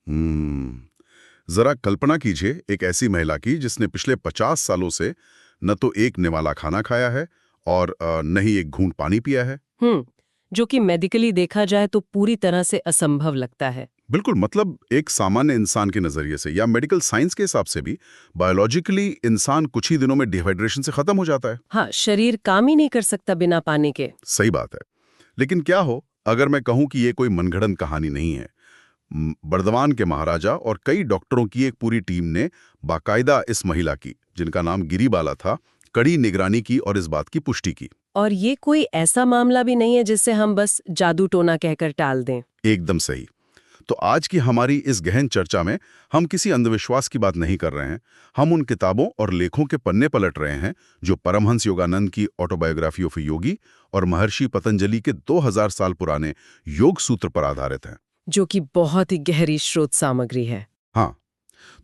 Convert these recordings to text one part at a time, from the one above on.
जरा कल्पना कीजिए एक ऐसी महिला की जिसने पिछले 50 सालों से न तो एक निवाला खाना खाया है और न ही एक घूंट पानी पिया है। जो कि मेडिकली देखा जाए तो पूरी तरह से असंभव लगता है। बिल्कुल, मतलब एक सामान्य इंसान के नजरिए से या मेडिकल साइंस के हिसाब से भी बायोलॉजिकली इंसान कुछ ही दिनों में डिहाइड्रेशन से खत्म हो जाता है। हाँ, शरीर काम ही नहीं कर सकता बिना पानी के। सही बात है। लेकिन क्या हो अगर मैं कहूं कि ये कोई मनगढ़ंत कहानी नहीं है। बर्दवान के महाराजा और कई डॉक्टरों की एक पूरी टीम ने बाकायदा इस महिला की, जिनका नाम गिरिबाला था, कड़ी निगरानी की और इस बात की पुष्टि की। और ये कोई ऐसा मामला भी नहीं है जिससे हम बस जादू टोना कहकर टाल दें। एकदम सही। तो आज की हमारी इस गहन चर्चा में हम किसी अंधविश्वास की बात नहीं कर रहे हैं। हम उन किताबों और लेखों के पन्ने पलट रहे हैं जो परमहंस योगानंद की ऑटोबायोग्राफी ऑफ योगी और महर्षि पतंजलि के 2000 साल पुराने योग सूत्र पर आधारित हैं, जो कि बहुत ही गहरी स्रोत सामग्री है। हाँ,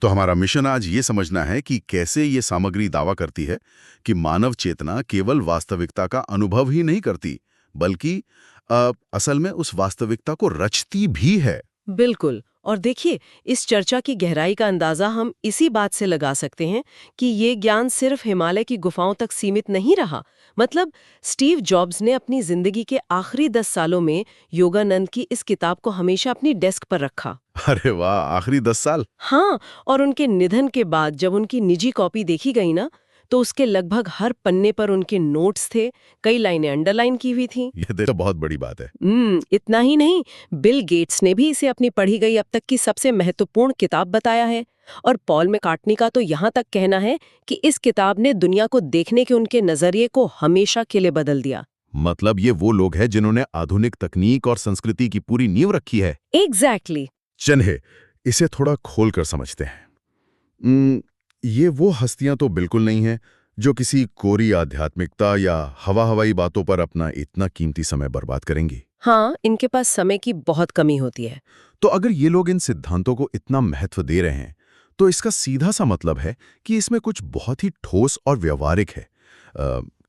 तो हमारा मिशन आज ये समझना है कि कैसे ये सामग्री दावा करती है कि मानव चेतना केवल वास्तविकता का अनुभव ही नहीं करती, बल्कि असल में उस वास्तविकता को रचती भी है। बिल्कुल। और देखिए, इस चर्चा की गहराई का अंदाजा हम इसी बात से लगा सकते हैं कि ये ज्ञान सिर्फ हिमालय की गुफाओं तक सीमित नहीं रहा। मतलब स्टीव जॉब्स ने अपनी जिंदगी के आखिरी 10 सालों में योगानंद की इस किताब को हमेशा अपनी डेस्क पर रखा। अरे वाह, आखिरी 10 साल। हाँ, और उनके निधन के बाद जब उनकी निजी कॉपी देखी गई ना, तो उसके लगभग हर पन्ने पर उनके नोट्स थे, कई लाइनें अंडरलाइन की हुई थी। ये तो बहुत बड़ी बात है। इतना ही नहीं, बिल गेट्स ने भी इसे अपनी पढ़ी गई अब तक की सबसे महत्वपूर्ण किताब बताया है। और पॉल मैकार्टनी का तो यहाँ तक कहना है कि इस किताब ने दुनिया को देखने के उनके नजरिए को हमेशा के लिए बदल दिया। मतलब ये वो लोग हैं जिन्होंने आधुनिक तकनीक और संस्कृति की पूरी नींव रखी है। एग्जैक्टली। चलिए इसे थोड़ा खोल कर समझते हैं। ये वो हस्तियां तो बिल्कुल नहीं हैं जो किसी कोरी आध्यात्मिकता या हवा हवाई बातों पर अपना इतना कीमती समय बर्बाद करेंगी। हाँ, इनके पास समय की बहुत कमी होती है। तो अगर ये लोग इन सिद्धांतों को इतना महत्व दे रहे हैं, तो इसका सीधा सा मतलब है कि इसमें कुछ बहुत ही ठोस और व्यवहारिक है।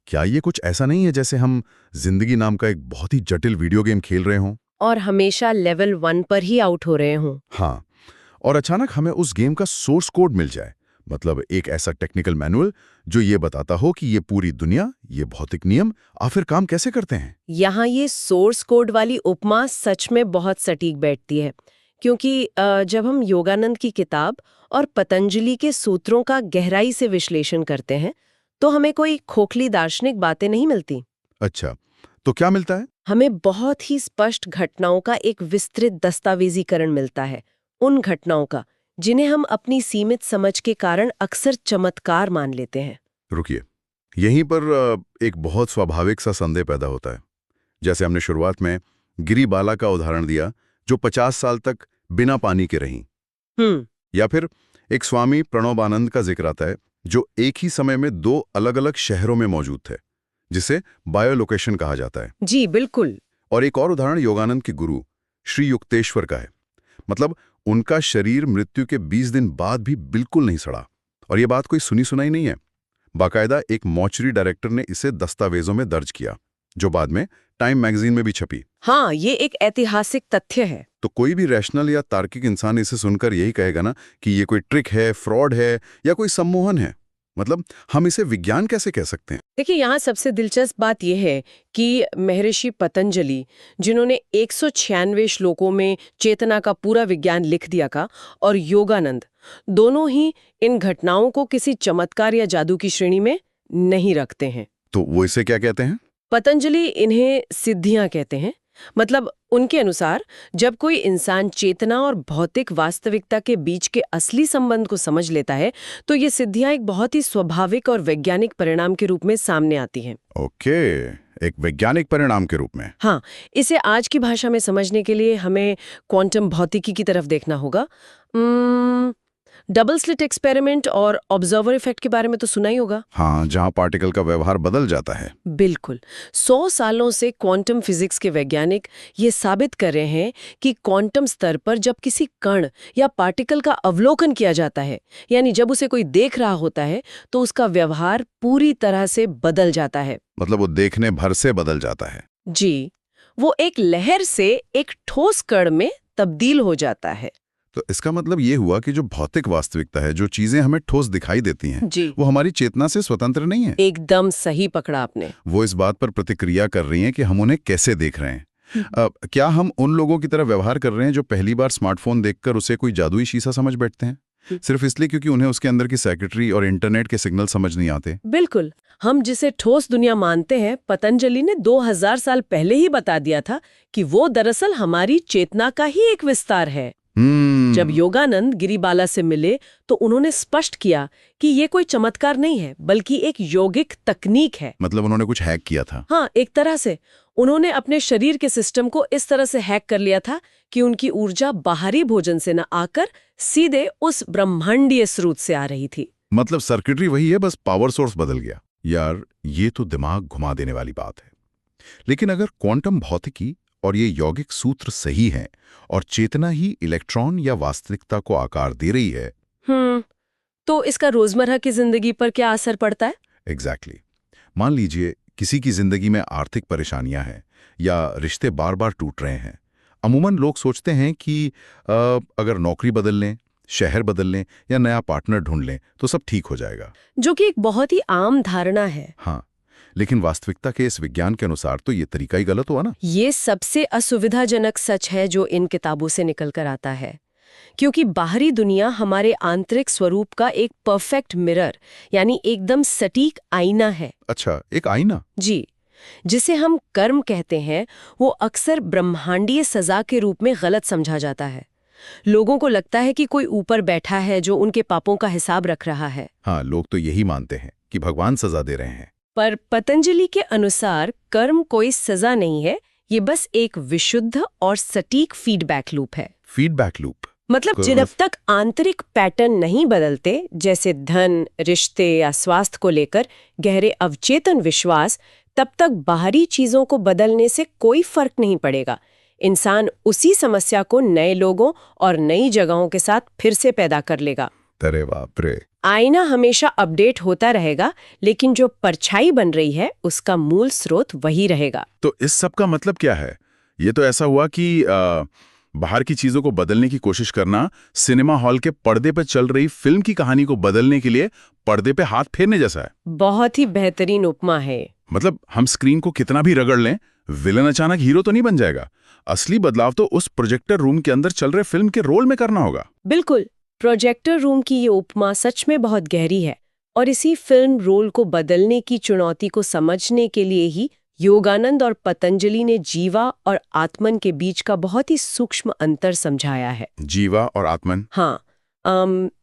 क्या ये कुछ ऐसा नहीं है जैसे हम जिंदगी नाम का एक बहुत ही जटिल वीडियो गेम खेल रहे हों और हमेशा लेवल 1 पर ही आउट हो रहे हों। हाँ, और अचानक हमें उस गेम का सोर्स कोड मिल जाए, मतलब एक ऐसा टेक्निकल मैनुअल जो ये बताता हो कि ये पूरी दुनिया, ये भौतिक नियम आखिर काम कैसे करते हैं। यहाँ ये सोर्स कोड वाली उपमा सच में बहुत सटीक बैठती है, क्योंकि जब हम योगानंद की किताब और पतंजलि के सूत्रों का गहराई से विश्लेषण करते हैं, तो हमें कोई खोखली दार्शनिक बातें नहीं मिलती। अच्छा, तो क्या मिलता है? हमें बहुत ही स्पष्ट घटनाओं का एक विस्तृत दस्तावेजीकरण मिलता है, उन घटनाओं का जिन्हें हम अपनी सीमित समझ के कारण अक्सर चमत्कार मान लेते हैं। रुकिए, यहीं पर एक बहुत स्वाभाविक सा संदेह पैदा होता है। जैसे हमने शुरुआत में गिरिबाला का उदाहरण दिया, जो 50 साल तक बिना पानी के रहीं। या फिर एक स्वामी प्रणबानंद का जिक्र आता है, जो एक ही समय में 2 अलग-अलग शहरों में मौजूद थे, जिसे बायोलोकेशन कहा जाता है। जी बिल्कुल। और एक और उदाहरण योगानंद के गुरु श्री युक्तेश्वर का है। मतलब उनका शरीर मृत्यु के 20 दिन बाद भी बिल्कुल नहीं सड़ा। और ये बात कोई सुनी सुनाई नहीं है। बाकायदा एक मॉर्चरी डायरेक्टर ने इसे दस्तावेजों में दर्ज किया, जो बाद में टाइम मैगजीन में भी छपी। हाँ, ये एक ऐतिहासिक तथ्य है। तो कोई भी रैशनल या तार्किक इंसान इसे सुनकर यही कहेगा ना कि ये कोई ट्रिक है, फ्रॉड है या कोई सम्मोहन है। मतलब हम इसे विज्ञान कैसे कह सकते हैं? देखिए, यहाँ सबसे दिलचस्प बात यह है कि महर्षि पतंजलि, जिन्होंने 196 श्लोकों में चेतना का पूरा विज्ञान लिख दिया का, और योगानंद, दोनों ही इन घटनाओं को किसी चमत्कार या जादू की श्रेणी में नहीं रखते हैं। तो वो इसे क्या कहते हैं? पतंजलि इन्हें सिद्धियां कहते हैं। मतलब उनके अनुसार जब कोई इंसान चेतना और भौतिक वास्तविकता के बीच के असली संबंध को समझ लेता है, तो ये सिद्धियां एक बहुत ही स्वाभाविक और वैज्ञानिक परिणाम के रूप में सामने आती हैं। ओके, एक वैज्ञानिक परिणाम के रूप में। हाँ, इसे आज की भाषा में समझने के लिए हमें क्वांटम भौतिकी की तरफ देखना होगा। डबल स्लिट एक्सपेरिमेंट और ऑब्जर्वर इफेक्ट के बारे में तो सुना ही होगा। हाँ, जहां पार्टिकल का व्यवहार बदल जाता है। बिल्कुल। 100 सालों से क्वांटम फिजिक्स के वैज्ञानिक ये साबित कर रहे हैं कि क्वांटम स्तर पर जब किसी कण या पार्टिकल का अवलोकन किया जाता है, यानी जब उसे कोई देख रहा होता है, तो उसका व्यवहार पूरी तरह से बदल जाता है। मतलब वो देखने भर से बदल जाता है। जी, वो एक लहर से एक ठोस कण में तब्दील हो जाता है। तो इसका मतलब ये हुआ कि जो भौतिक वास्तविकता है, जो चीजें हमें ठोस दिखाई देती हैं, जी, वो हमारी चेतना से स्वतंत्र नहीं है। एकदम सही पकड़ा आपने। वो इस बात पर प्रतिक्रिया कर रही हैं कि हम उन्हें कैसे देख रहे हैं। क्या हम उन लोगों की तरह व्यवहार कर रहे हैं जो पहली बार स्मार्टफोन देखकर उसे कोई जादुई शीशा समझ बैठते हैं, सिर्फ इसलिए क्योंकि उन्हें उसके अंदर की सर्किटरी और इंटरनेट के सिग्नल समझ नहीं आते? बिल्कुल। हम जिसे ठोस दुनिया मानते हैं, पतंजलि ने 2000 साल पहले ही बता दिया था कि वो दरअसल हमारी चेतना का ही एक विस्तार है। जब योगानंद गिरिबाला से मिले तो उन्होंने स्पष्ट किया कि ये कोई चमत्कार नहीं है, बल्कि एक यौगिक तकनीक है। मतलब उन्होंने कुछ हैक किया था? हाँ, एक तरह से उन्होंने अपने शरीर के सिस्टम को इस तरह से हैक कर लिया था कि उनकी ऊर्जा बाहरी भोजन से न आकर सीधे उस ब्रह्मांडीय स्रोत से आ रही थी। मतलब सर्किटरी वही है, बस पावर सोर्स बदल गया। यार, ये तो दिमाग घुमा देने वाली बात है। लेकिन अगर क्वांटम भौतिकी और ये यौगिक सूत्र सही हैं और चेतना ही इलेक्ट्रॉन या वास्तविकता को आकार दे रही है, तो इसका रोजमर्रा की जिंदगी पर क्या असर पड़ता है? एग्जैक्टली। मान लीजिए किसी की जिंदगी में आर्थिक परेशानियां हैं या रिश्ते बार बार टूट रहे हैं। अमूमन लोग सोचते हैं कि अगर नौकरी बदल लें, शहर बदल लें या नया पार्टनर ढूंढ लें तो सब ठीक हो जाएगा, जो कि एक बहुत ही आम धारणा है। हाँ, लेकिन वास्तविकता के इस विज्ञान के अनुसार तो ये तरीका ही गलत हुआ ना। ये सबसे असुविधाजनक सच है जो इन किताबों से निकल कर आता है, क्योंकि बाहरी दुनिया हमारे आंतरिक स्वरूप का एक परफेक्ट मिरर, यानी एकदम सटीक आईना है। अच्छा, एक आईना? जी। जिसे हम कर्म कहते हैं, वो अक्सर ब्रह्मांडीय सजा के रूप में गलत समझा जाता है। लोगों को लगता है कि कोई ऊपर बैठा है जो उनके पापों का हिसाब रख रहा है। हाँ, लोग तो यही मानते हैं कि भगवान सजा दे रहे हैं। पर पतंजलि के अनुसार कर्म कोई सजा नहीं है, ये बस एक विशुद्ध और सटीक फीडबैक लूप है। फीडबैक लूप मतलब जब तक आंतरिक पैटर्न नहीं बदलते, जैसे धन, रिश्ते या स्वास्थ्य को लेकर गहरे अवचेतन विश्वास, तब तक बाहरी चीजों को बदलने से कोई फर्क नहीं पड़ेगा। इंसान उसी समस्या को नए लोगों और नई जगहों के साथ फिर से पैदा कर लेगा। अरे बाप रे। आईना हमेशा अपडेट होता रहेगा, लेकिन जो परछाई बन रही है उसका मूल स्रोत वही रहेगा। तो इस सब का मतलब क्या है? ये तो ऐसा हुआ कि बाहर की चीजों को बदलने की कोशिश करना सिनेमा हॉल के पर्दे पर चल रही फिल्म की कहानी को बदलने के लिए पर्दे पे हाथ फेरने जैसा है। बहुत ही बेहतरीन उपमा है। मतलब हम स्क्रीन को कितना भी रगड़ लें, विलन अचानक हीरो तो नहीं बन जाएगा। असली बदलाव तो उस प्रोजेक्टर रूम के अंदर चल रहे फिल्म के रोल में करना होगा। बिल्कुल। प्रोजेक्टर रूम की ये उपमा सच में बहुत गहरी है, और इसी फिल्म रोल को बदलने की चुनौती को समझने के लिए ही योगानंद और पतंजलि ने जीवा और आत्मन के बीच का बहुत ही सूक्ष्म अंतर समझाया है। जीवा और आत्मन? हाँ,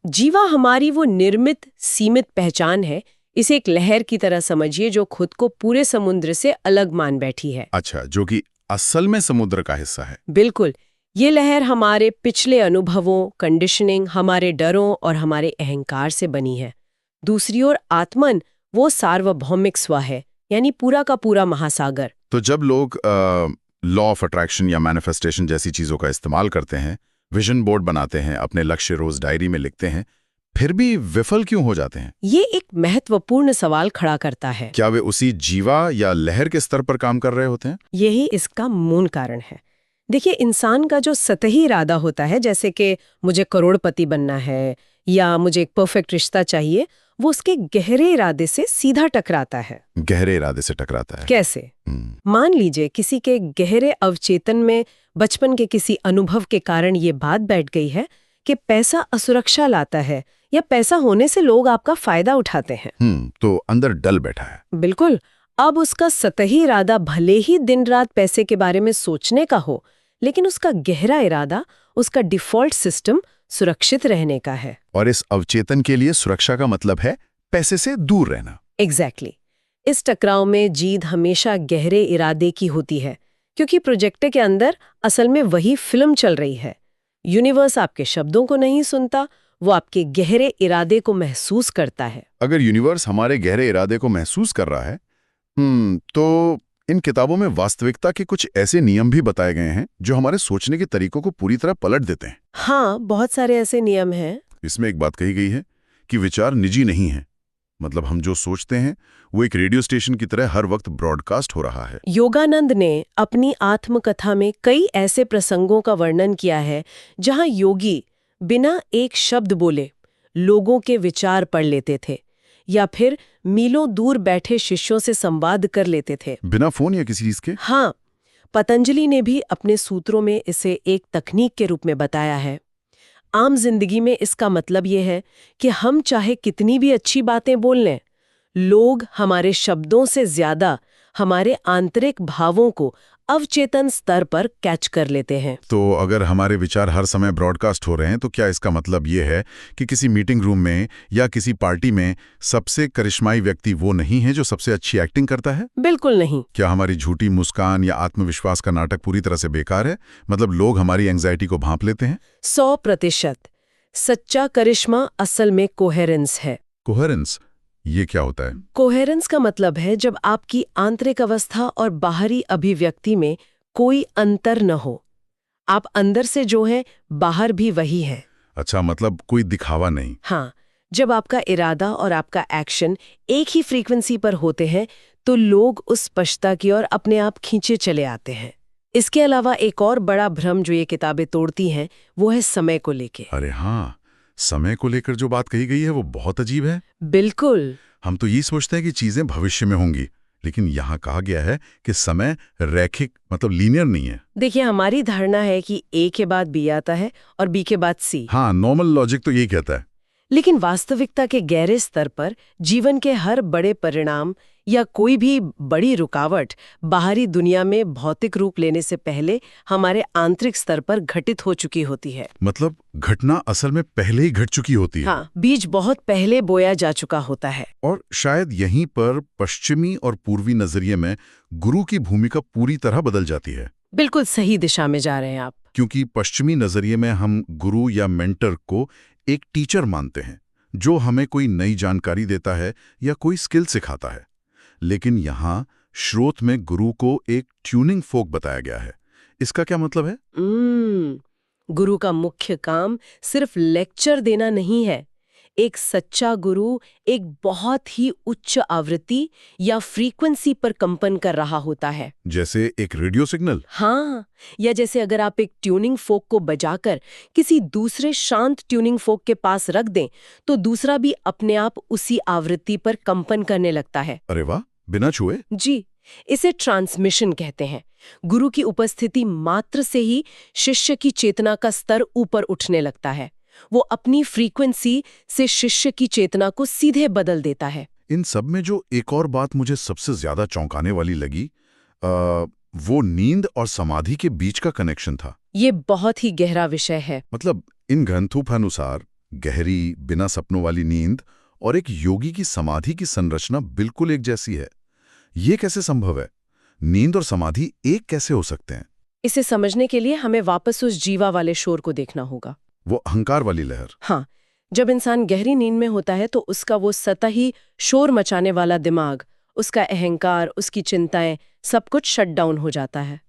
जीवा हमारी वो निर्मित सीमित पहचान है। इसे एक लहर की तरह समझिए जो खुद को पूरे समुद्र से अलग मान बैठी है। अच्छा, जो कि असल में समुद्र का हिस्सा है। बिल्कुल। ये लहर हमारे पिछले अनुभवों, कंडीशनिंग, हमारे डरों और हमारे अहंकार से बनी है। दूसरी ओर आत्मन वो सार्वभौमिक स्व है, यानी पूरा का पूरा महासागर। तो जब लोग लॉ ऑफ अट्रैक्शन या मैनिफेस्टेशन जैसी चीजों का इस्तेमाल करते हैं, विजन बोर्ड बनाते हैं, अपने लक्ष्य रोज डायरी में लिखते हैं, फिर भी विफल क्यों हो जाते हैं? ये एक महत्वपूर्ण सवाल खड़ा करता है। क्या वे उसी जीवा या लहर के स्तर पर काम कर रहे होते हैं? यही इसका मूल कारण है। देखिए, इंसान का जो सतही इरादा होता है, जैसे कि मुझे करोड़पति बनना है या मुझे एक परफेक्ट रिश्ता चाहिए, वो उसके गहरे इरादे से सीधा टकराता है। गहरे इरादे से टकराता है? कैसे? मान लीजिए किसी के गहरे अवचेतन में बचपन के किसी अनुभव के कारण ये बात बैठ गई है कि पैसा असुरक्षा लाता है या पैसा होने से लोग आपका फायदा उठाते हैं। तो अंदर डल बैठा है। बिल्कुल। अब उसका सतही इरादा भले ही दिन रात पैसे के बारे में सोचने का हो, लेकिन उसका गहरा इरादा, उसका डिफॉल्ट सिस्टम सुरक्षित रहने का है। और इस अवचेतन के लिए सुरक्षा का मतलब है पैसे से दूर रहना। एग्जैक्टली। इस टकराव में जीत हमेशा गहरे इरादे की होती है, क्योंकि प्रोजेक्टर के अंदर असल में वही फिल्म चल रही है। यूनिवर्स आपके शब्दों को नहीं सुनता, वो आपके गहरे इरादे को महसूस करता है। अगर यूनिवर्स हमारे गहरे इरादे को महसूस कर रहा है, तो इन किताबों में वास्तविकता के कुछ ऐसे नियम भी बताए गए हैं जो हमारे सोचने के तरीकों को पूरी तरह पलट देते हैं। हाँ, बहुत सारे ऐसे नियम हैं। इसमें एक बात कही गई है कि विचार निजी नहीं है। मतलब हम जो सोचते हैं वो एक रेडियो स्टेशन की तरह हर वक्त ब्रॉडकास्ट हो रहा है। योगानंद ने अपनी आत्मकथा में कई ऐसे प्रसंगों का वर्णन किया है जहां योगी बिना एक शब्द बोले लोगों के विचार पढ़ लेते थे या फिर मीलों दूर बैठे शिष्यों से संवाद कर लेते थे। बिना फोन या किसी चीज के? हाँ, पतंजलि ने भी अपने सूत्रों में इसे एक तकनीक के रूप में बताया है। आम जिंदगी में इसका मतलब ये है कि हम चाहे कितनी भी अच्छी बातें बोल लें, लोग हमारे शब्दों से ज्यादा हमारे आंतरिक भावों को अवचेतन स्तर पर कैच कर लेते हैं। तो अगर हमारे विचार हर समय ब्रॉडकास्ट हो रहे हैं तो क्या इसका मतलब ये है कि किसी मीटिंग रूम में या किसी पार्टी में सबसे करिश्माई व्यक्ति वो नहीं है जो सबसे अच्छी एक्टिंग करता है? बिल्कुल नहीं। क्या हमारी झूठी मुस्कान या आत्मविश्वास का नाटक पूरी तरह से बेकार है? मतलब लोग हमारी एंग्जाइटी को भांप लेते हैं? 100%। सच्चा करिश्मा असल में कोहेरेंस है। कोहेरेंस, ये क्या होता है? कोहेरेंस का मतलब है जब आपकी आंतरिक अवस्था और बाहरी अभिव्यक्ति में कोई अंतर न हो। आप अंदर से जो हैं, बाहर भी वही है। अच्छा, मतलब कोई दिखावा नहीं। हाँ, जब आपका इरादा और आपका एक्शन एक ही फ्रीक्वेंसी पर होते हैं तो लोग उस स्पष्टता की ओर अपने आप खींचे चले आते हैं। इसके अलावा एक और बड़ा भ्रम जो ये किताबें तोड़ती हैं वो है समय को लेके। अरे हाँ, समय को लेकर जो बात कही गई है वो बहुत अजीब है। बिल्कुल। हम तो ये सोचते हैं कि चीजें भविष्य में होंगी, लेकिन यहाँ कहा गया है कि समय रैखिक मतलब लीनियर नहीं है। देखिए, हमारी धारणा है कि ए के बाद बी आता है और बी के बाद सी। हाँ, नॉर्मल लॉजिक तो यही कहता है। लेकिन वास्तविकता के गहरे स्तर पर जीवन के हर बड़े परिणाम या कोई भी बड़ी रुकावट बाहरी दुनिया में भौतिक रूप लेने से पहले हमारे आंतरिक स्तर पर घटित हो चुकी होती है। मतलब घटना असल में पहले ही घट चुकी होती है। हाँ, बीज बहुत पहले बोया जा चुका होता है। और शायद यहीं पर पश्चिमी और पूर्वी नजरिए में गुरु की भूमिका पूरी तरह बदल जाती है। बिल्कुल सही दिशा में जा रहे हैं आप। क्योंकि पश्चिमी नजरिए में हम गुरु या मेंटर को एक टीचर मानते हैं जो हमें कोई नई जानकारी देता है या कोई स्किल सिखाता है। लेकिन यहाँ श्रोत में गुरु को एक ट्यूनिंग फोक बताया गया है। इसका क्या मतलब है? गुरु का मुख्य काम सिर्फ लेक्चर देना नहीं है। एक सच्चा गुरु एक बहुत ही उच्च आवृत्ति या फ्रीक्वेंसी पर कंपन कर रहा होता है। जैसे एक रेडियो सिग्नल? हाँ, या जैसे अगर आप एक ट्यूनिंग फोक को बजाकर किसी दूसरे शांत ट्यूनिंग फोक के पास रख दें तो दूसरा भी अपने आप उसी आवृत्ति पर कंपन करने लगता है। अरे वाह, बिना छुए? जी, इसे ट्रांसमिशन कहते हैं। गुरु की उपस्थिति मात्र से ही शिष्य की चेतना का स्तर ऊपर उठने लगता है। वो अपनी फ्रीक्वेंसी से शिष्य की चेतना को सीधे बदल देता है। इन सब में जो एक और बात मुझे सबसे ज्यादा चौंकाने वाली लगी, वो नींद और समाधि के बीच का कनेक्शन था। ये बहुत ही गहरा विषय है। मतलब इन ग्रंथों गहरी बिना सपनों वाली नींद और एक योगी की समाधि की संरचना बिल्कुल एक जैसी है। ये कैसे संभव है? नींद और समाधि एक कैसे हो सकते हैं? इसे समझने के लिए हमें वापस उस जीवा वाले शोर को देखना होगा। वो अहंकार वाली लहर? हाँ, जब इंसान गहरी नींद में होता है तो उसका वो सतही शोर मचाने वाला दिमाग, उसका अहंकार, उसकी चिंताएं, सब कुछ शट डाउन हो जाता है।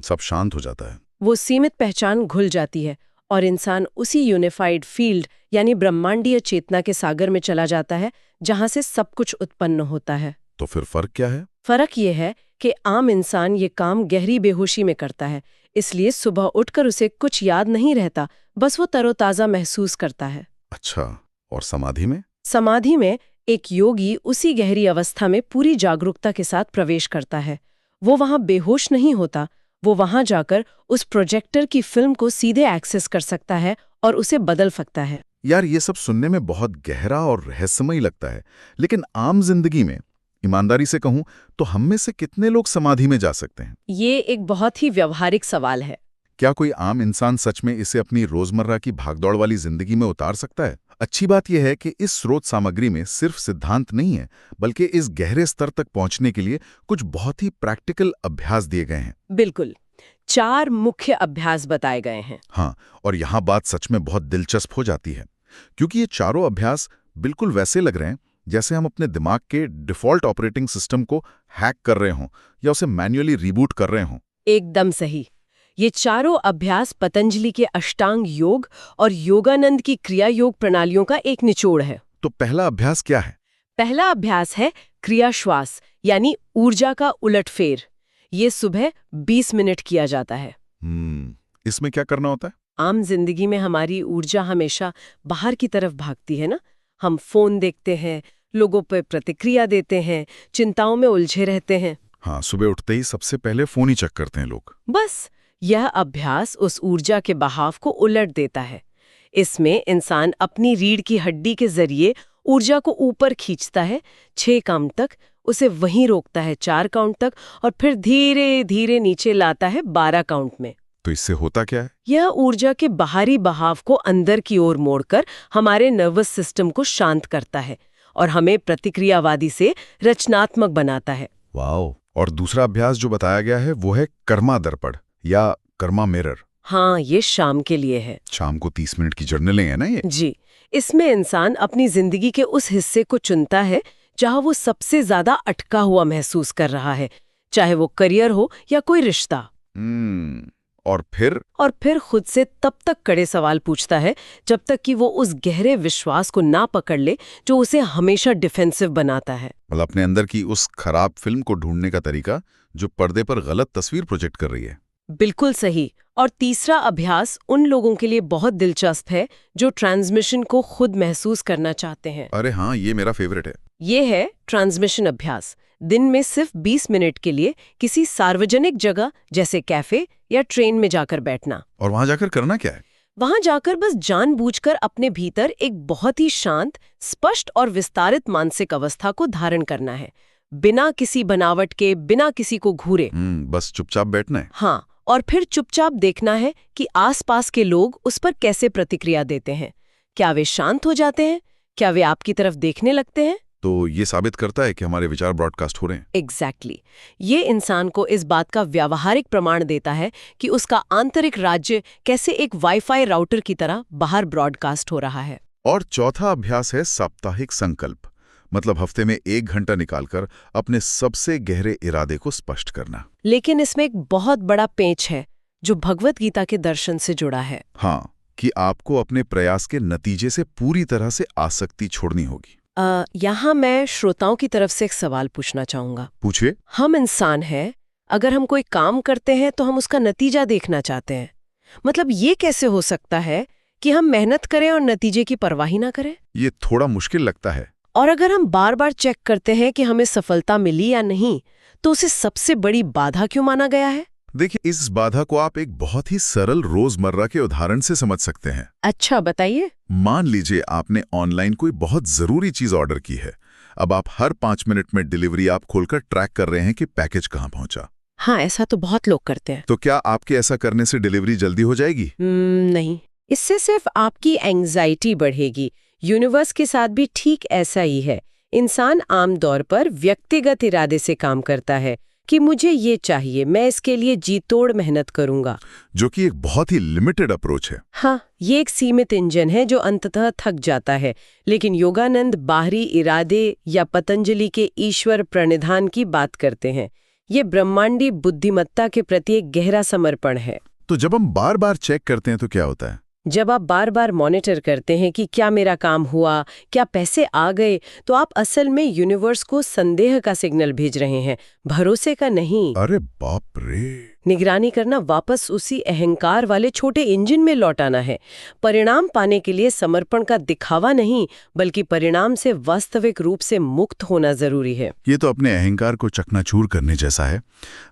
सब शांत हो जाता है। वो सीमित पहचान घुल जाती है और इंसान उसी यूनिफाइड फील्ड यानी ब्रह्मांडीय चेतना के सागर में चला जाता है जहां से सब कुछ उत्पन्न होता है। तो फिर फर्क क्या है? फर्क ये है कि आम इंसान ये काम गहरी बेहोशी में करता है, इसलिए सुबह उठकर उसे कुछ याद नहीं रहता, बस वो तरोताजा महसूस करता है। अच्छा, और समाधि में? समाधि में एक योगी उसी गहरी अवस्था में पूरी जागरूकता के साथ प्रवेश करता है। वो वहां बेहोश नहीं होता, वो वहां जाकर उस प्रोजेक्टर की फिल्म को सीधे एक्सेस कर सकता है और उसे बदल सकता है। यार, ये सब सुनने में बहुत गहरा और रहस्यमय लगता है, लेकिन आम जिंदगी में ईमानदारी से कहूं तो हम में से कितने लोग समाधि में जा सकते हैं? ये एक बहुत ही व्यवहारिक सवाल है। क्या कोई आम इंसान सच में इसे अपनी रोजमर्रा की भागदौड़ वाली जिंदगी में उतार सकता है? अच्छी बात यह है कि इस स्रोत सामग्री में सिर्फ सिद्धांत नहीं है, बल्कि इस गहरे स्तर तक पहुंचने के लिए कुछ बहुत ही प्रैक्टिकल अभ्यास दिए गए हैं। बिल्कुल, 4 मुख्य अभ्यास बताए गए हैं। हाँ, और यहाँ बात सच में बहुत दिलचस्प हो जाती है, क्योंकि ये चारों अभ्यास बिल्कुल वैसे लग रहे हैं जैसे हम अपने दिमाग के डिफॉल्ट ऑपरेटिंग सिस्टम को हैक कर रहे हों या उसे मैन्युअली रिबूट कर रहे हों। एकदम सही। ये चारों अभ्यास पतंजलि के अष्टांग योग और योगानंद की क्रिया योग प्रणालियों का एक निचोड़ है। तो पहला अभ्यास क्या है? पहला अभ्यास है क्रिया श्वास यानी ऊर्जा का उलटफेर। ये सुबह 20 मिनट किया जाता है। इसमें क्या करना होता है? आम जिंदगी में हमारी ऊर्जा हमेशा बाहर की तरफ भागती है ना। हम फोन देखते हैं, लोगों पर प्रतिक्रिया देते हैं, चिंताओं में उलझे रहते हैं। हाँ, सुबह उठते ही सबसे पहले फोन ही चेक करते हैं लोग। बस यह अभ्यास उस ऊर्जा के बहाव को उलट देता है। इसमें इंसान अपनी रीढ़ की हड्डी के जरिए ऊर्जा को ऊपर खींचता है 6 काउंट तक, उसे वहीं रोकता है 4 काउंट तक, और फिर धीरे धीरे नीचे लाता है 12 काउंट में। तो इससे होता क्या है? यह ऊर्जा के बाहरी बहाव को अंदर की ओर मोड़कर हमारे नर्वस सिस्टम को शांत करता है और हमें प्रतिक्रियावादी से रचनात्मक बनाता है। वाओ! और दूसरा अभ्यास जो बताया गया है वो है कर्मा दर्पण या कर्मा मिरर। हाँ, ये शाम के लिए है। शाम को 30 मिनट की जर्नलिंग है ना ये? जी, इसमें इंसान अपनी जिंदगी के उस हिस्से को चुनता है जहां वो सबसे ज्यादा अटका हुआ महसूस कर रहा है, चाहे वो करियर हो या कोई रिश्ता। और फिर खुद से तब तक कड़े सवाल पूछता है जब तक कि वो उस गहरे विश्वास को ना पकड़ ले जो उसे हमेशा डिफेंसिव बनाता है। मतलब अपने अंदर की उस खराब फिल्म को ढूंढने का तरीका जो पर्दे पर गलत तस्वीर प्रोजेक्ट कर रही है। बिल्कुल सही। और तीसरा अभ्यास उन लोगों के लिए बहुत दिलचस्प है जो ट्रांसमिशन को खुद महसूस करना चाहते हैं। अरे हाँ, ये मेरा फेवरेट है। ये है ट्रांसमिशन अभ्यास। दिन में सिर्फ 20 मिनट के लिए किसी सार्वजनिक जगह जैसे कैफे या ट्रेन में जाकर बैठना। और वहां जाकर करना क्या है? वहां जाकर बस जानबूझकर अपने भीतर एक बहुत ही शांत, स्पष्ट और विस्तारित मानसिक अवस्था को धारण करना है, बिना किसी बनावट के, बिना किसी को घूरे। बस चुपचाप बैठना है। हाँ, और फिर चुपचाप देखना है कि आसपास के लोग उस पर कैसे प्रतिक्रिया देते हैं। क्या वे शांत हो जाते हैं? क्या वे आपकी तरफ देखने लगते हैं? तो ये साबित करता है कि हमारे विचार ब्रॉडकास्ट हो रहे हैं। एग्जैक्टली। ये इंसान को इस बात का व्यावहारिक प्रमाण देता है कि उसका आंतरिक राज्य कैसे एक वाईफाई राउटर की तरह बाहर ब्रॉडकास्ट हो रहा है। और चौथा अभ्यास है साप्ताहिक संकल्प, मतलब हफ्ते में 1 घंटा निकालकर अपने सबसे गहरे इरादे को स्पष्ट करना। लेकिन इसमें एक बहुत बड़ा पेंच है जो भगवत गीता के दर्शन से जुड़ा है। हाँ, कि आपको अपने प्रयास के नतीजे से पूरी तरह से आसक्ति छोड़नी होगी। यहाँ मैं श्रोताओं की तरफ से एक सवाल पूछना चाहूंगा। पूछिए। हम इंसान हैं, अगर हम कोई काम करते हैं तो हम उसका नतीजा देखना चाहते हैं। मतलब ये कैसे हो सकता है कि हम मेहनत करें और नतीजे की परवाह ही ना करें? ये थोड़ा मुश्किल लगता है। और अगर हम बार बार चेक करते हैं कि हमें सफलता मिली या नहीं, तो उसे सबसे बड़ी बाधा क्यों माना गया है? देखिए, इस बाधा को आप एक बहुत ही सरल रोजमर्रा के उदाहरण से समझ सकते हैं। अच्छा, बताइए। मान लीजिए आपने ऑनलाइन कोई बहुत जरूरी चीज ऑर्डर की है। अब आप हर 5 मिनट में डिलीवरी ऐप खोलकर ट्रैक कर रहे हैं कि पैकेज कहाँ पहुंचा। हाँ, ऐसा तो बहुत लोग करते हैं। तो क्या आपके ऐसा करने से डिलीवरी जल्दी हो जाएगी? नहीं, इससे सिर्फ आपकी एंग्जाइटी बढ़ेगी। यूनिवर्स के साथ भी ठीक ऐसा ही है। इंसान आमतौर पर व्यक्तिगत इरादे से काम करता है कि मुझे ये चाहिए, मैं इसके लिए जी तोड़ मेहनत करूंगा, जो कि एक बहुत ही लिमिटेड अप्रोच है। हाँ, ये एक सीमित इंजन है जो अंततः थक जाता है। लेकिन योगानंद बाहरी इरादे या पतंजलि के ईश्वर प्रणिधान की बात करते हैं। ये ब्रह्मांडी बुद्धिमत्ता के प्रति एक गहरा समर्पण है। तो जब हम बार बार चेक करते हैं तो क्या होता है? जब आप बार बार मॉनिटर करते हैं कि क्या मेरा काम हुआ, क्या पैसे आ गए, तो आप असल में यूनिवर्स को संदेह का सिग्नल भेज रहे हैं, भरोसे का नहीं। अरे बाप रे! निगरानी करना वापस उसी अहंकार वाले छोटे इंजन में लौटाना है। परिणाम पाने के लिए समर्पण का दिखावा नहीं, बल्कि परिणाम से वास्तविक रूप से मुक्त होना जरूरी है। ये तो अपने अहंकार को चकनाचूर करने जैसा है।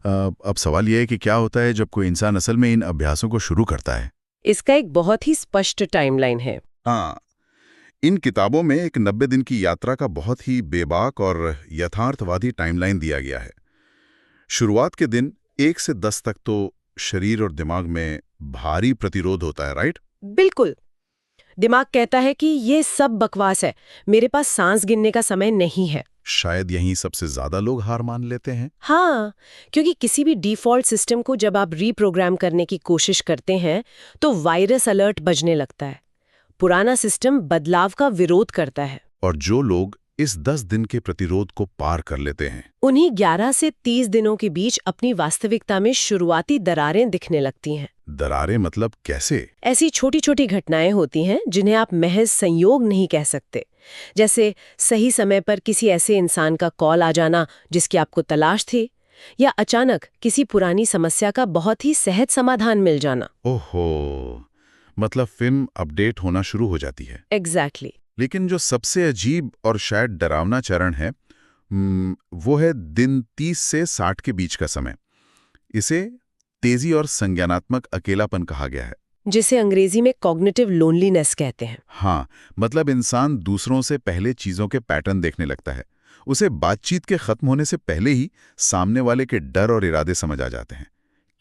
अब सवाल यह है कि क्या होता है जब कोई इंसान असल में इन अभ्यासों को शुरू करता है? इसका एक बहुत ही स्पष्ट टाइमलाइन है। हाँ, इन किताबों में एक 90 दिन की यात्रा का बहुत ही बेबाक और यथार्थवादी टाइमलाइन दिया गया है। शुरुआत के दिन 1 से 10 तक तो शरीर और दिमाग में भारी प्रतिरोध होता है, राइट? बिल्कुल। दिमाग कहता है कि ये सब बकवास है, मेरे पास सांस गिनने का समय नहीं है। शायद यहीं सबसे ज्यादा लोग हार मान लेते हैं। हाँ, क्योंकि किसी भी डिफ़ॉल्ट सिस्टम को जब आप रीप्रोग्राम करने की कोशिश करते हैं तो वायरस अलर्ट बजने लगता है। पुराना सिस्टम बदलाव का विरोध करता है। और जो लोग इस 10 दिन के प्रतिरोध को पार कर लेते हैं, उन्हीं 11 से 30 दिनों के बीच अपनी वास्तविकता में शुरुआती दरारें दिखने लगती हैं। दरारें मतलब कैसे? ऐसी छोटी छोटी घटनाएं होती हैं जिन्हें आप महज संयोग नहीं कह सकते। जैसे सही समय पर किसी ऐसे इंसान का कॉल आ जाना जिसकी आपको तलाश थी, या अचानक किसी पुरानी समस्या का बहुत ही सहज समाधान मिल जाना। ओहो, मतलब फिल्म अपडेट होना शुरू हो जाती है। एग्जैक्टली। लेकिन जो सबसे अजीब और शायद डरावना चरण है, वो है दिन 30 से 60 के बीच का समय। इसे तेजी और संज्ञानात्मक अकेलापन कहा गया है। जिसे अंग्रेजी में कॉग्निटिव लोनलीनेस कहते हैं। हाँ, मतलब इंसान दूसरों से पहले चीजों के पैटर्न देखने लगता है। उसे बातचीत के खत्म होने से पहले ही सामने वाले के डर और इरादे समझ आ जाते हैं।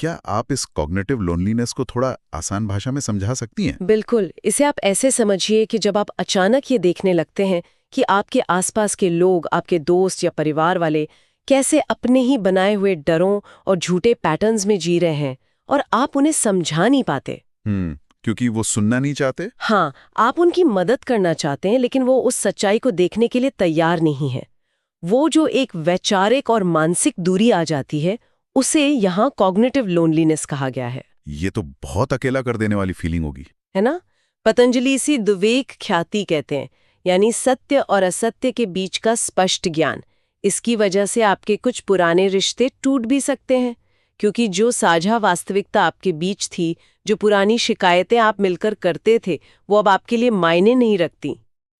क्या आप इस कॉग्निटिव लोनलीनेस को थोड़ा आसान भाषा में समझा सकती हैं? बिल्कुल। इसे आप ऐसे समझिए कि जब आप अचानक ये देखने लगते हैं कि आपके आसपास के लोग, आपके दोस्त या परिवार वाले कैसे अपने ही बनाए हुए डरों और झूठे पैटर्न्स में जी रहे हैं और आप उन्हें समझा नहीं पाते। क्योंकि वो सुनना नहीं चाहते? हाँ, आप उनकी मदद करना चाहते हैं लेकिन वो उस सच्चाई को देखने के लिए तैयार नहीं है। वो जो एक वैचारिक और मानसिक दूरी आ जाती है, उसे यहाँ कॉग्निटिव लोनलीनेस कहा गया है। ये तो बहुत अकेला कर देने वाली फीलिंग होगी। है ना? पतंजलि इसी द्विवेक ख्याति कहते हैं, यानी सत्य और असत्य के बीच का स्पष्ट ज्ञान। इसकी वजह से आपके कुछ पुराने रिश्ते टूट भी सकते हैं, क्योंकि जो साझा वास्तविकता आपके बीच थी, जो पुरानी शिकायतें आप मिलकर करते थे, वो अब आपके लिए मायने नहीं रखती।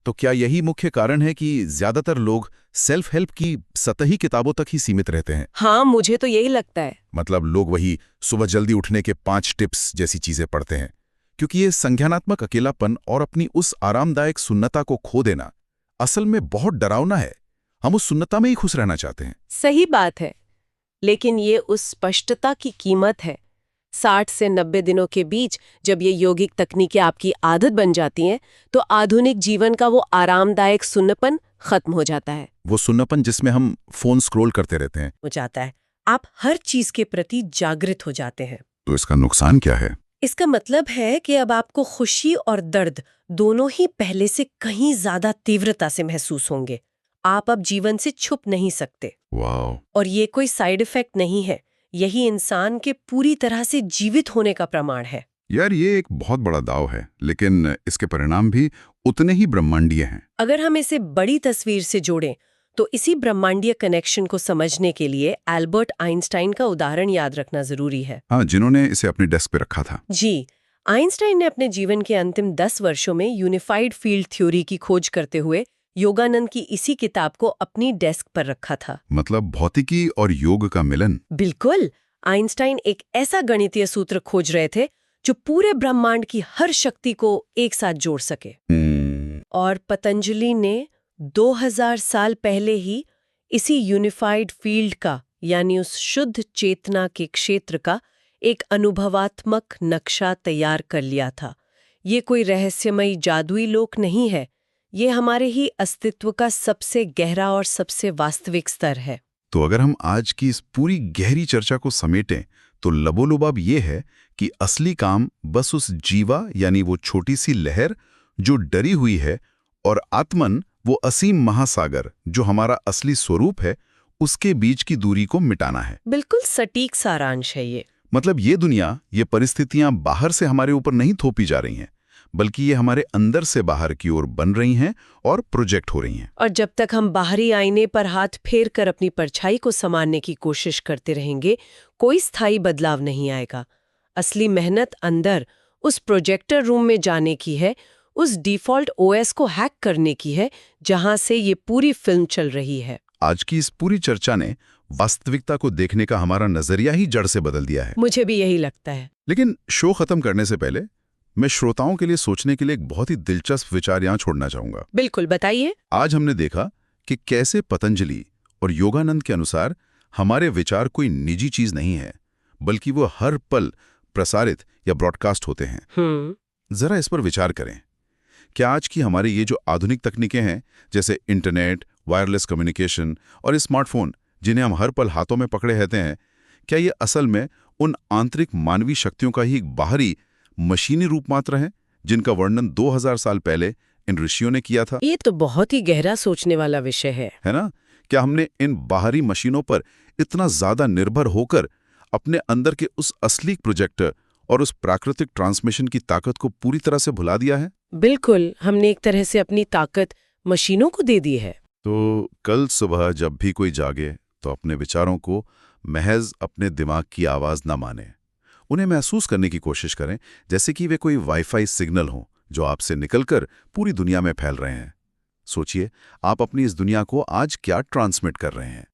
तो क्या यही मुख्य कारण है कि ज्यादातर लोग सेल्फ हेल्प की सतही किताबों तक ही सीमित रहते हैं? हाँ, मुझे तो यही लगता है। मतलब लोग वही सुबह जल्दी उठने के 5 टिप्स जैसी चीजें पढ़ते हैं, क्योंकि ये संज्ञानात्मक अकेलापन और अपनी उस आरामदायक सुन्नता को खो देना असल में बहुत डरावना है। हम उस सुन्नता में ही खुश रहना चाहते हैं। सही बात है, लेकिन ये उस स्पष्टता की कीमत है। 60 से 90 दिनों के बीच जब ये यौगिक तकनीकें आपकी आदत बन जाती हैं, तो आधुनिक जीवन का वो आरामदायक सुन्नपन खत्म हो जाता है। वो सुन्नापन जिसमें हम फोन स्क्रॉल करते रहते हैं। हो जाता है। आप हर चीज के प्रति जागृत हो जाते हैं। तो इसका नुकसान क्या है? इसका मतलब है कि अब आपको खुशी और दर्द दोनों ही पहले से कहीं ज्यादा तीव्रता से महसूस होंगे। आप अब जीवन से छुप नहीं सकते। वाह! और ये कोई साइड इफेक्ट नहीं है, यही इंसान के पूरी तरह से जीवित होने का प्रमाण है। यार, ये एक बहुत बड़ा दाव है, लेकिन इसके परिणाम भी उतने ही ब्रह्मांडीय हैं। अगर हम इसे बड़ी तस्वीर से जोड़ें, तो इसी ब्रह्मांडीय कनेक्शन को समझने के लिए एल्बर्ट आइंस्टाइन का उदाहरण याद रखना जरूरी है। हाँ, जिन्होंने इसे अपनी डेस्क पे रखा था। जी, आइंस्टाइन ने अपने जीवन के अंतिम 10 वर्षों में यूनिफाइड फील्ड थ्योरी की खोज करते हुए योगानंद की इसी किताब को अपनी डेस्क पर रखा था। मतलब भौतिकी और योग का मिलन। बिल्कुल। आइंस्टाइन एक ऐसा गणितीय सूत्र खोज रहे थे जो पूरे ब्रह्मांड की हर शक्ति को एक साथ जोड़ सके। और पतंजलि ने 2000 साल पहले ही इसी यूनिफाइड फील्ड का, यानी उस शुद्ध चेतना के क्षेत्र का एक अनुभवात्मक नक्शा तैयार कर लिया था। ये कोई रहस्यमयी जादुई लोक नहीं है, ये हमारे ही अस्तित्व का सबसे गहरा और सबसे वास्तविक स्तर है। तो अगर हम आज की इस पूरी गहरी चर्चा को समेटें, तो लबोलुबाब ये है कि असली काम बस उस जीवा, यानी वो छोटी सी लहर जो डरी हुई है, और आत्मन, वो असीम महासागर जो हमारा असली स्वरूप है, उसके बीच की दूरी को मिटाना है। बिल्कुल सटीक सारांश है ये। मतलब ये दुनिया, ये परिस्थितियां बाहर से हमारे ऊपर नहीं थोपी जा रही हैं, बल्कि ये हमारे अंदर से बाहर की ओर बन रही हैं और प्रोजेक्ट हो रही हैं। और जब तक हम बाहरी आईने पर हाथ फेर कर अपनी परछाई को संवारने की कोशिश करते रहेंगे, कोई स्थायी बदलाव नहीं आएगा। असली मेहनत अंदर उस प्रोजेक्टर रूम में जाने की है, उस डिफ़ॉल्ट ओएस को हैक करने की है, जहां से ये पूरी फिल्म चल रही है। आज की इस पूरी चर्चा ने वास्तविकता को देखने का हमारा नजरिया ही जड़ से बदल दिया है। मुझे भी यही लगता है। लेकिन शो खत्म करने से पहले मैं श्रोताओं के लिए सोचने के लिए एक बहुत ही दिलचस्प विचार यहाँ छोड़ना चाहूंगा। बिल्कुल, बताइए। आज हमने देखा कि कैसे पतंजलि और योगानंद के अनुसार हमारे विचार कोई निजी चीज नहीं है, बल्कि वो हर पल प्रसारित या ब्रॉडकास्ट होते हैं। जरा इस पर विचार करें। क्या आज की हमारी ये जो आधुनिक तकनीकें हैं, जैसे इंटरनेट, वायरलेस कम्युनिकेशन और स्मार्टफोन, जिन्हें हम हर पल हाथों में पकड़े रहते हैं, क्या ये असल में उन आंतरिक मानवीय शक्तियों का ही एक बाहरी मशीनी रूप मात्र है, जिनका वर्णन 2000 साल पहले इन ऋषियों ने किया था? ये तो बहुत ही गहरा सोचने वाला विषय है ना? क्या हमने इन बाहरी मशीनों पर इतना ज्यादा निर्भर होकर अपने अंदर के उस असली प्रोजेक्टर और उस प्राकृतिक ट्रांसमिशन की ताकत को पूरी तरह से भुला दिया है? बिल्कुल, हमने एक तरह से अपनी ताकत मशीनों को दे दी है। तो कल सुबह जब भी कोई जागे, तो अपने विचारों को महज अपने दिमाग की आवाज न माने, उन्हें महसूस करने की कोशिश करें जैसे कि वे कोई वाईफाई सिग्नल हो जो आपसे निकलकर पूरी दुनिया में फैल रहे हैं। सोचिए, आप अपनी इस दुनिया को आज क्या ट्रांसमिट कर रहे हैं।